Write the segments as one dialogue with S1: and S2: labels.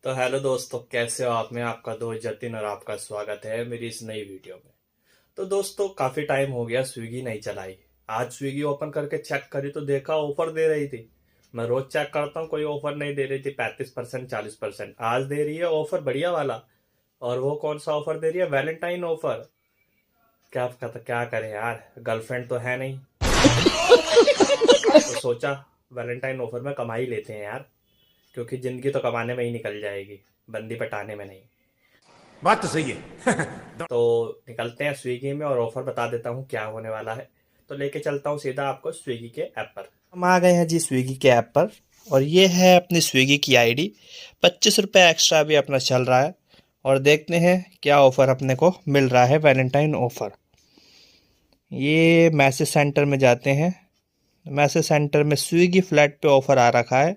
S1: तो हेलो दोस्तों, कैसे हो आप? मैं आपका दोस्त जतिन और आपका स्वागत है मेरी इस नई वीडियो में। तो दोस्तों, काफ़ी टाइम हो गया स्विगी नहीं चलाई। आज स्विगी ओपन करके चेक करी तो देखा ऑफर दे रही थी। मैं रोज चेक करता हूँ, कोई ऑफर नहीं दे रही थी। 35% 40%। आज दे रही है ऑफर बढ़िया वाला। और वो कौन सा ऑफर दे रही है? Valentine offer. क्या करें यार, गर्लफ्रेंड तो है नहीं। तो सोचा वैलेंटाइन ऑफर में कमा ही लेते हैं यार, क्योंकि जिंदगी तो कमाने में ही निकल जाएगी, बंदी पटाने में नहीं।
S2: बात तो सही है।
S1: तो निकलते हैं स्विगी में और ऑफर बता देता हूँ क्या होने वाला है। तो लेके चलता हूँ सीधा आपको स्विगी के ऐप पर। हम आ गए हैं जी स्विगी के ऐप पर। और ये है अपनी स्विगी की आईडी। 25 रुपये एक्स्ट्रा भी अपना चल रहा है। और देखते हैं क्या ऑफर अपने को मिल रहा है, वैलेंटाइन ऑफर। ये मैसेज सेंटर में जाते हैं। मैसेज सेंटर में स्विगी फ्लैट पे ऑफर आ रखा है।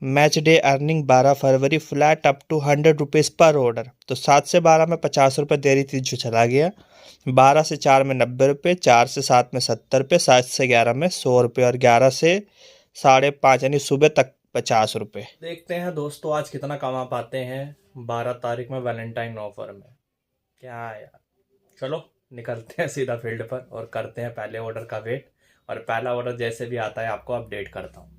S1: मैच डे अर्निंग 12 फरवरी, फ्लैट अप टू 100 रुपीज़ पर ऑर्डर। तो 7 से 12 में 50 रुपये दे रही थी जो चला गया। 12 से 4 में 90 रुपये, 4 से 7 में 70 रुपये, 7 से 11 में 100 रुपये और 11 से 5:30 यानी सुबह तक 50 रुपये। देखते हैं दोस्तों आज कितना कमा पाते हैं 12 तारीख में वैलेंटाइन ऑफर में। क्या यार, चलो निकलते हैं सीधा फील्ड पर और करते हैं पहले ऑर्डर का वेट। और पहला ऑर्डर जैसे भी आता है आपको अपडेट करता हूँ।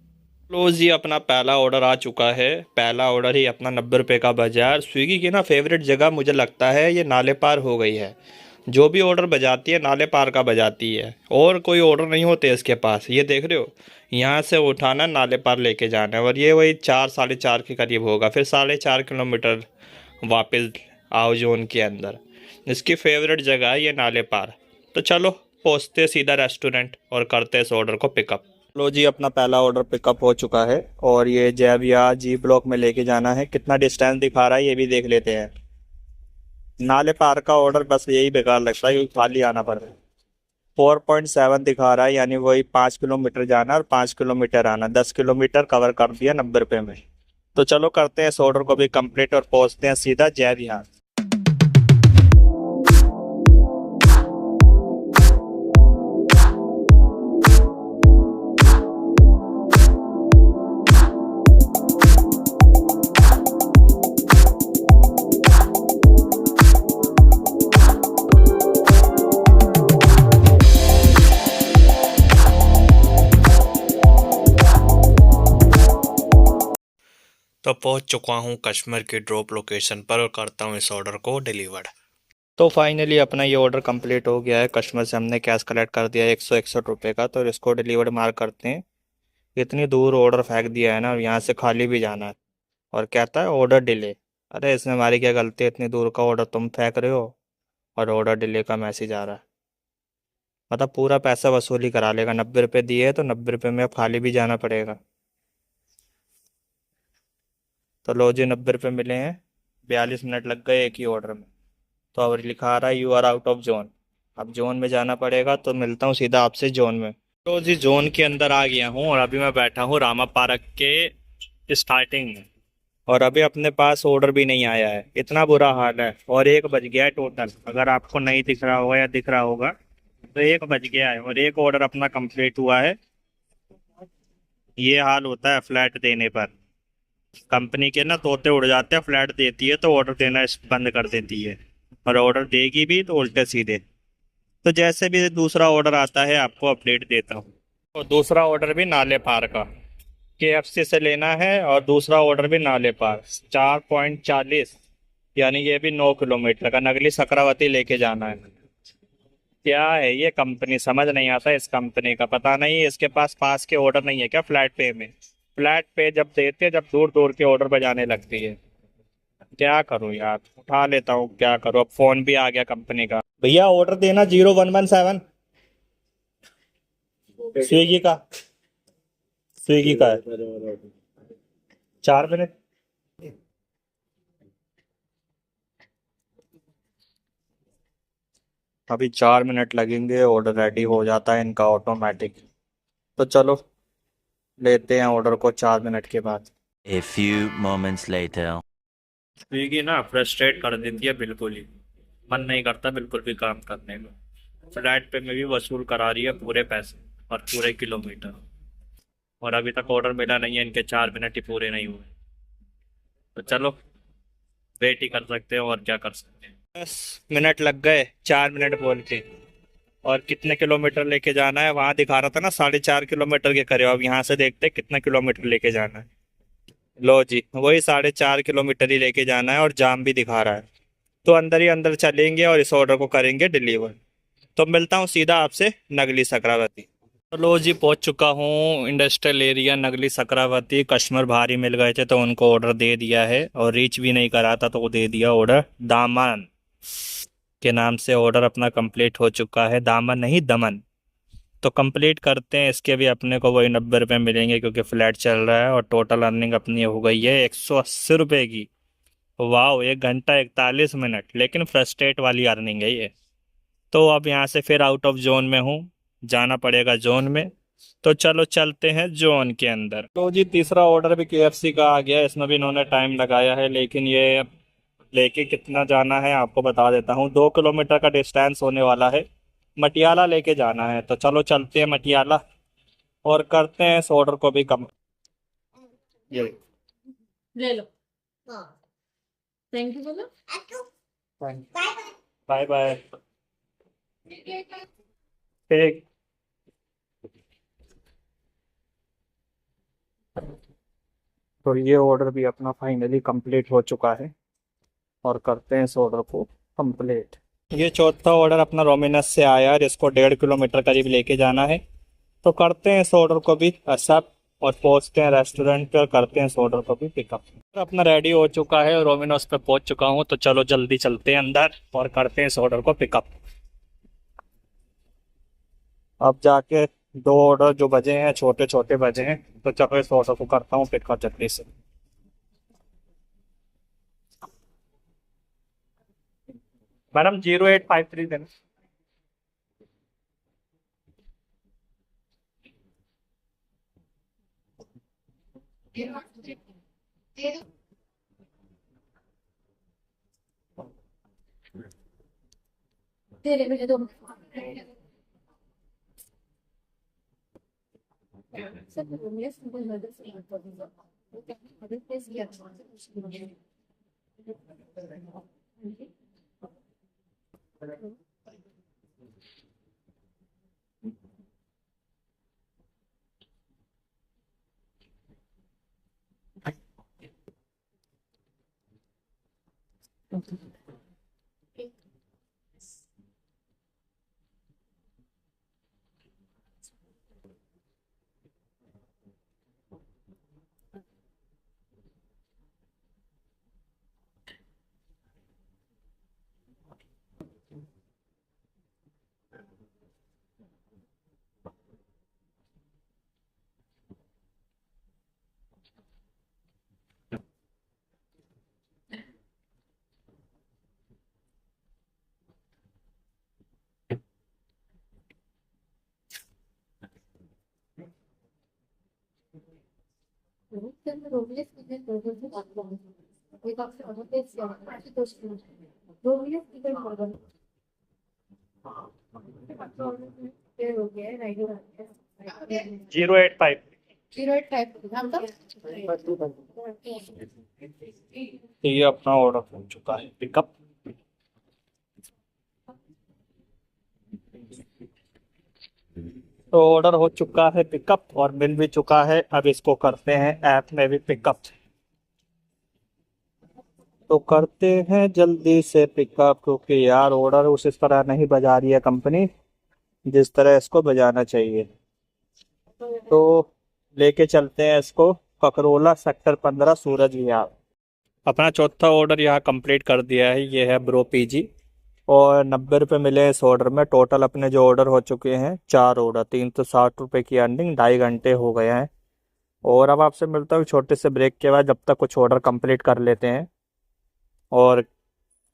S1: लो जी, अपना पहला ऑर्डर आ चुका है। पहला ऑर्डर ही अपना 90 रुपये का बाजार। स्विगी की ना फेवरेट जगह मुझे लगता है ये नाले पार हो गई है। जो भी ऑर्डर बजाती है नाले पार का बजाती है, और कोई ऑर्डर नहीं होते इसके पास। ये देख रहे हो, यहाँ से उठाना नाले पार लेके जाना है। और ये वही 4 साढ़े 4 के करीब होगा, फिर 4.5 किलोमीटर वापस आओ जोन के अंदर। इसकी फेवरेट जगह है ये नाले पार। तो चलो पहुँचते सीधा रेस्टोरेंट और करते इस ऑर्डर को पिकअप। लो जी, अपना पहला ऑर्डर पिकअप हो चुका है और ये जैविया जी ब्लॉक में लेके जाना है। कितना डिस्टेंस दिखा रहा है ये भी देख लेते हैं। नाले पार का ऑर्डर बस यही बेकार लगता है क्योंकि खाली आना पड़ रहा है। 4.7 दिखा रहा है, यानी वही 5 किलोमीटर जाना और 5 किलोमीटर आना। 10 किलोमीटर कवर कर दिया 90 रुपये में। तो चलो करते हैं इस ऑर्डर को भी कंप्लीट और पहुंचते हैं सीधा जय विहार। तो पहुंच चुका हूं कश्मीर की ड्रॉप लोकेशन पर और करता हूं इस ऑर्डर को डिलीवर। तो फाइनली अपना ये ऑर्डर कंप्लीट हो गया है। कस्टमर से हमने कैश कलेक्ट कर दिया है 161 रुपये का। तो इसको डिलीवर मार्क करते हैं। इतनी दूर ऑर्डर फेंक दिया है ना, और यहाँ से खाली भी जाना है और कहता है ऑर्डर डिले। अरे इसमें हमारी क्या गलती है? इतनी दूर का ऑर्डर तुम फेंक रहे हो और ऑर्डर डिले का मैसेज आ रहा है। मतलब पूरा पैसा वसूली करा लेगा। 90 रुपये दिए तो 90 रुपये में अब खाली भी जाना पड़ेगा। तो लो जी, 90 रुपये मिले हैं। 42 मिनट लग गए एक ही ऑर्डर में। तो अब लिखा आ रहा है you are out of zone. अब जोन में जाना पड़ेगा। तो मिलता हूँ सीधा आपसे जोन में। तो जी जोन के अंदर आ गया हूँ और अभी मैं बैठा हूँ रामा पार्क के स्टार्टिंग में। और अभी अपने पास ऑर्डर भी नहीं आया है। इतना बुरा हाल है। और 1 बज गया है टोटल। अगर आपको नहीं दिख रहा होगा या दिख रहा होगा तो 1 बज गया है और एक ऑर्डर अपना कंप्लीट हुआ है। ये हाल होता है फ्लैट देने पर। कंपनी के ना तोते उड़ जाते हैं। फ्लैट देती है तो ऑर्डर देना बंद कर देती है, और ऑर्डर देगी भी तो उल्टे सीधे। तो जैसे भी दूसरा ऑर्डर आता है आपको अपडेट देता हूँ। और दूसरा ऑर्डर भी नाले पार का KFC से लेना है और दूसरा ऑर्डर भी नाले पार 4.40, यानी ये भी 9 किलोमीटर का नगली सकरावती लेके जाना है। क्या है ये कंपनी, समझ नहीं आता इस कंपनी का। पता नहीं इसके पास के ऑर्डर नहीं है क्या फ्लैट पे में? फ्लैट पे जब देते हैं, जब दूर दूर के ऑर्डर बजाने लगती है। क्या करूं यार, उठा लेता हूँ। क्या करूं, अब फोन भी आ गया कंपनी का। भैया ऑर्डर देना 0117। स्विगी का, स्विगी का है। 4 मिनट। अभी 4 मिनट लगेंगे, ऑर्डर रेडी हो जाता है इनका ऑटोमेटिक। तो चलो लेते हैं ऑर्डर को 4 मिनट के बाद।
S3: A few moments later.
S1: Swiggy ना फ्रस्ट्रेट कर देती है बिल्कुल ही। मन नहीं करता बिल्कुल भी काम करने में। फ्लैट पे में भी वसूल करा रही है पूरे पैसे और पूरे किलोमीटर। और अभी तक ऑर्डर मिला नहीं है, इनके 4 मिनट ही पूरे नहीं हुए। तो चलो वेट ही कर सकते हैं, और क्या कर सकते हैं। 10 मिनट लग गए 4 मिनट बोल के। और कितने किलोमीटर लेके जाना है, वहां दिखा रहा था ना 4.5 किलोमीटर के करीब। अब यहाँ से देखते हैं कितना किलोमीटर लेके जाना है। लो जी, वही 4.5 किलोमीटर ही लेके जाना है, और जाम भी दिखा रहा है। तो अंदर ही अंदर चलेंगे और इस ऑर्डर को करेंगे डिलीवर। तो मिलता हूँ सीधा आपसे नगली सकरावती। तो लो जी, पहुंच चुका हूँ इंडस्ट्रियल एरिया नगली सकरावती। कस्टमर भारी मिल गए थे तो उनको ऑर्डर दे दिया है, और रीच भी नहीं करा था तो वो दे दिया ऑर्डर। दामन के नाम से ऑर्डर अपना कंप्लीट हो चुका है। दामन नहीं, दमन। तो कंप्लीट करते हैं, इसके भी अपने को वही 90 रुपये मिलेंगे क्योंकि फ्लैट चल रहा है। और टोटल अर्निंग अपनी हो गई है 180 रुपये की। वाह, 1 घंटा 41 मिनट, लेकिन फ्रस्ट्रेट वाली अर्निंग है ये। तो अब यहाँ से फिर आउट ऑफ जोन में हूँ, जाना पड़ेगा जोन में। तो चलो चलते हैं जोन के अंदर। तो जी, तीसरा ऑर्डर भी केएफसी का आ गया। इसमें भी इन्होंने टाइम लगाया है, लेकिन ये लेके कितना जाना है आपको बता देता हूँ। 2 किलोमीटर का डिस्टेंस होने वाला है। मटियाला लेके जाना है, तो चलो चलते हैं मटियाला और करते हैं इस ऑर्डर को भी कम। ये
S4: ले लो। थैंक यू बोलो।
S1: Bye bye. ठीक। तो ये ऑर्डर भी अपना फाइनली कंप्लीट हो चुका है, और करते हैं इस ऑर्डर को कंप्लीट। ये चौथा ऑर्डर अपना रोमिनस से आया है, इसको 1.5 किलोमीटर करीब लेके जाना है। तो करते हैं इस ऑर्डर को भी एक्सेप्ट और पहुंचते हैं रेस्टोरेंट पे, और करते हैं इस ऑर्डर को भी पिकअप। अपना रेडी हो चुका है, रोमिनोस पे पहुंच चुका हूं। तो चलो जल्दी चलते हैं अंदर और करते हैं इस ऑर्डर को पिकअप। अब जाके 2 ऑर्डर जो बजे हैं छोटे छोटे बजे हैं, तो चलो इस ऑर्डर को करता हूँ पिकअप जल्दी से। मैडम 0853 देना।
S4: तेरे मेरे दो सब मेरे सिंपल मदद से मदद प्लेस किया। रोमियस कितने लोगों से बात करें, एक आपसे ऑर्डर प्लेस किया है तो रोमियस कितने ऑर्डर हो गया है।
S1: 085।
S4: 085 हम तो
S1: ये अपना ऑर्डर हो चुका है पिकअप। तो ऑर्डर हो चुका है पिकअप और मिल भी चुका है। अब इसको करते हैं ऐप में भी पिकअप। तो करते हैं जल्दी से पिकअप, क्योंकि यार ऑर्डर उस इस तरह नहीं बजा रही है कंपनी जिस तरह इसको बजाना चाहिए। तो लेके चलते हैं इसको ककरोला सेक्टर 15 सूरज विहार। अपना चौथा ऑर्डर यहाँ कंप्लीट कर दिया है। ये है ब्रो पीजी, और 90 रुपये मिले हैं इस ऑर्डर में। टोटल अपने जो ऑर्डर हो चुके हैं 4 ऑर्डर, 360 रुपये की अर्निंग, 2.5 घंटे हो गए हैं। और अब आपसे मिलता हूँ छोटे से ब्रेक के बाद, जब तक कुछ ऑर्डर कंप्लीट कर लेते हैं। और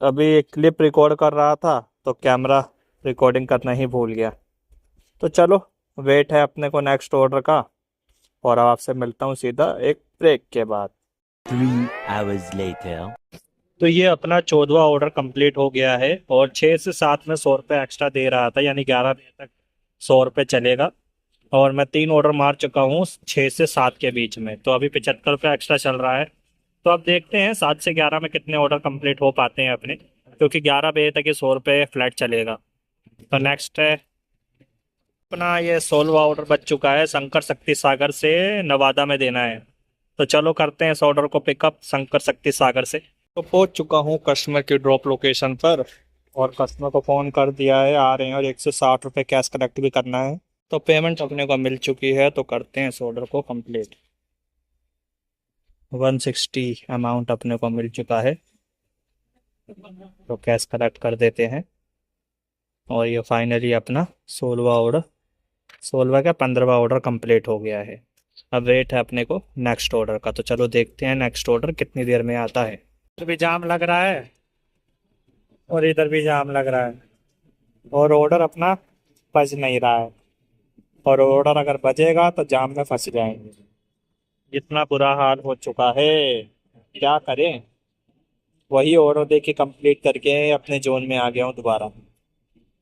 S1: अभी एक क्लिप रिकॉर्ड कर रहा था तो कैमरा रिकॉर्डिंग करना ही भूल गया। तो चलो वेट है अपने को नेक्स्ट ऑर्डर का, और अब आपसे मिलता हूँ सीधा एक ब्रेक के बाद।
S3: 3 hours later.
S1: तो ये अपना 14वां ऑर्डर कंप्लीट हो गया है, और 6 से 7 में 100 रुपये एक्स्ट्रा दे रहा था, यानी 11 बजे तक 100 रुपये चलेगा। और मैं 3 ऑर्डर मार चुका हूँ 6 से 7 के बीच में, तो अभी 75 रुपये एक्स्ट्रा चल रहा है। तो अब देखते हैं 7 से 11 में कितने ऑर्डर कंप्लीट हो पाते हैं अपने, क्योंकि 11 बजे तक ये 100 रुपये फ्लैट चलेगा। तो नेक्स्ट है अपना ये 16वां ऑर्डर बच चुका है, शंकर शक्ति सागर से नवादा में देना है। तो चलो करते हैं इस ऑर्डर को पिकअप शंकर शक्ति सागर से। तो पहुंच चुका हूँ कस्टमर की ड्रॉप लोकेशन पर, और कस्टमर को फ़ोन कर दिया है, आ रहे हैं, और 160 रुपये कैश कलेक्ट भी करना है। तो पेमेंट अपने को मिल चुकी है, तो करते हैं इस ऑर्डर को कंप्लीट। 160 अमाउंट अपने को मिल चुका है, तो कैश कलेक्ट कर देते हैं। और ये फाइनली अपना 16वां क्या 15वां ऑर्डर कंप्लीट हो गया है। अब वेट है अपने को नेक्स्ट ऑर्डर का, तो चलो देखते हैं नेक्स्ट ऑर्डर कितनी देर में आता है। इधर भी जाम लग रहा है और इधर भी जाम लग रहा है, और ऑर्डर अपना बज नहीं रहा है, और ऑर्डर अगर बजेगा तो जाम में फंस जाएंगे। इतना बुरा हाल हो चुका है, क्या करें। वही ऑर्डर दे के कंप्लीट करके अपने जोन में आ गया हूँ दोबारा।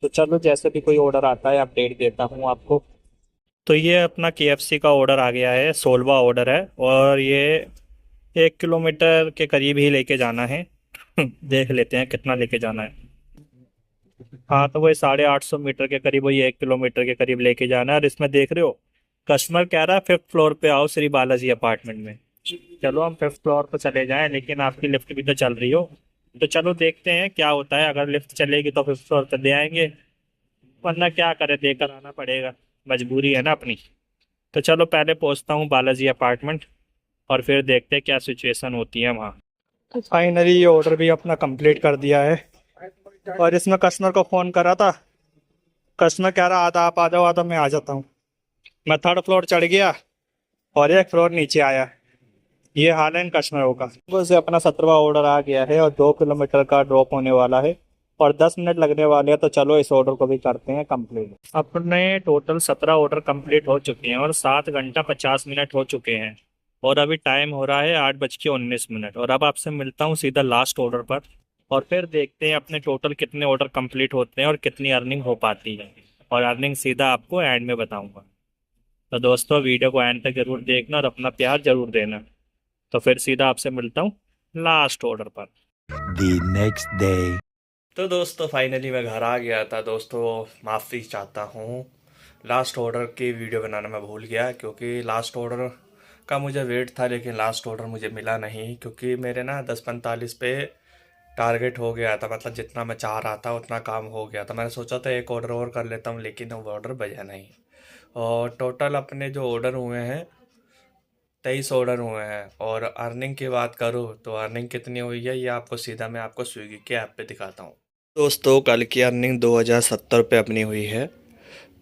S1: तो चलो जैसे भी कोई ऑर्डर आता है अपडेट देता हूँ आपको। तो ये अपना KFC का ऑर्डर आ गया है, 16वां ऑर्डर है, और ये 1 किलोमीटर के करीब ही लेके जाना है। देख लेते हैं कितना लेके जाना है। हाँ, तो वही 850 मीटर के करीब, वही 1 किलोमीटर के करीब लेके जाना है। और इसमें देख रहे हो कस्टमर कह रहा है 5th फ्लोर पे आओ श्री बालाजी अपार्टमेंट में। चलो हम 5th फ्लोर पर चले जाएं, लेकिन आपकी लिफ्ट भी तो चल रही हो। तो चलो देखते हैं क्या होता है, अगर लिफ्ट चलेगी तो 5th फ्लोर पर दे आएंगे, वरना क्या करें, देकर आना पड़ेगा, मजबूरी है ना अपनी। तो चलो पहले पहुंचता हूँ बालाजी अपार्टमेंट, और फिर देखते हैं क्या सिचुएशन होती है वहाँ। तो फाइनली ये ऑर्डर भी अपना कंप्लीट कर दिया है, और इसमें कस्टमर को फ़ोन करा था, कस्टमर कह रहा आधा आप आ जाओ, आधा मैं आ जाता हूँ। मैं 3rd फ्लोर चढ़ गया और 1 फ्लोर नीचे आया। ये हाल है इन कस्टमरों का। सुबह से अपना 17वां ऑर्डर आ गया है, और 2 किलोमीटर का ड्रॉप होने वाला है, और 10 मिनट लगने वाले हैं। तो चलो इस ऑर्डर को भी करते हैं कंप्लीट। अपने टोटल 17 ऑर्डर कंप्लीट हो चुके हैं, और 7 घंटा 50 मिनट हो चुके हैं, और अभी टाइम हो रहा है 8:19। और अब आपसे मिलता हूँ सीधा लास्ट ऑर्डर पर, और फिर देखते हैं अपने टोटल कितने ऑर्डर कंप्लीट होते हैं और कितनी अर्निंग हो पाती है। और अर्निंग सीधा आपको एंड में बताऊंगा। तो दोस्तों वीडियो को एंड तक जरूर देखना और अपना प्यार जरूर देना। तो फिर सीधा आपसे मिलता हूँ लास्ट ऑर्डर पर।
S3: The next day.
S1: तो दोस्तों फाइनली मैं घर आ गया था। दोस्तों माफ़ी चाहता हूँ, लास्ट ऑर्डर की वीडियो बनाना मैं भूल गया, क्योंकि लास्ट ऑर्डर का मुझे वेट था, लेकिन लास्ट ऑर्डर मुझे मिला नहीं, क्योंकि मेरे ना 10:45 पे टारगेट हो गया था। मतलब जितना मैं चाह रहा था उतना काम हो गया था। मैंने सोचा था एक ऑर्डर और कर लेता हूँ, लेकिन वो ऑर्डर बजा नहीं। और टोटल अपने जो ऑर्डर हुए हैं 23 ऑर्डर हुए हैं। और अर्निंग की बात करूँ तो अर्निंग कितनी हुई है, ये आपको सीधा मैं आपको स्विगी के ऐप पे दिखाता हूँ। दोस्तों कल की अर्निंग 2070 रुपये अपनी हुई है।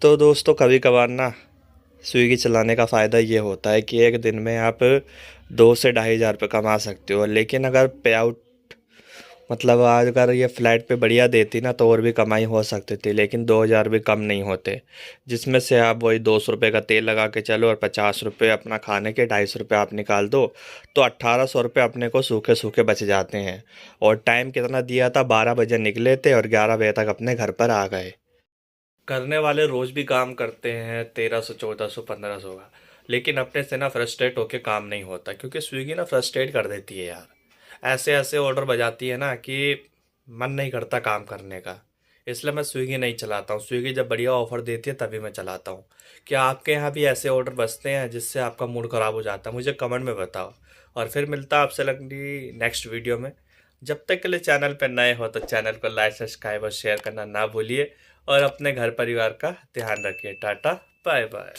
S1: तो दोस्तों कभी कभार ना स्विगी चलाने का फ़ायदा ये होता है कि एक दिन में आप 2 से 2,500 रुपये कमा सकते हो। लेकिन अगर पे आउट मतलब आज अगर ये फ्लैट पे बढ़िया देती ना तो और भी कमाई हो सकती थी, लेकिन 2,000 भी कम नहीं होते, जिसमें से आप वही 200 रुपये का तेल लगा के चलो, और 50 रुपये अपना खाने के, 250 रुपये आप निकाल दो, तो 1,800 रुपये अपने को सूखे सूखे बच जाते हैं। और टाइम कितना दिया था, 12 बजे निकले थे और 11 बजे तक अपने घर पर आ गए। करने वाले रोज़ भी काम करते हैं 1300, 1400, 1500 का, लेकिन अपने से ना फ्रस्ट्रेट होके काम नहीं होता, क्योंकि स्विगी ना फ्रस्ट्रेट कर देती है यार। ऐसे ऐसे ऑर्डर बजाती है ना कि मन नहीं करता काम करने का। इसलिए मैं स्विगी नहीं चलाता हूँ। स्विगी जब बढ़िया ऑफर देती है तभी मैं चलाता हूँ। क्या आपके यहाँ भी ऐसे ऑर्डर बजते हैं जिससे आपका मूड ख़राब हो जाता है? मुझे कमेंट में बताओ। और फिर मिलता आपसे लगनी नेक्स्ट वीडियो में। जब तक के लिए चैनल पर नए हो तो चैनल को लाइक, सब्सक्राइब और शेयर करना ना भूलिए, और अपने घर परिवार का ध्यान रखिए। Tata bye bye.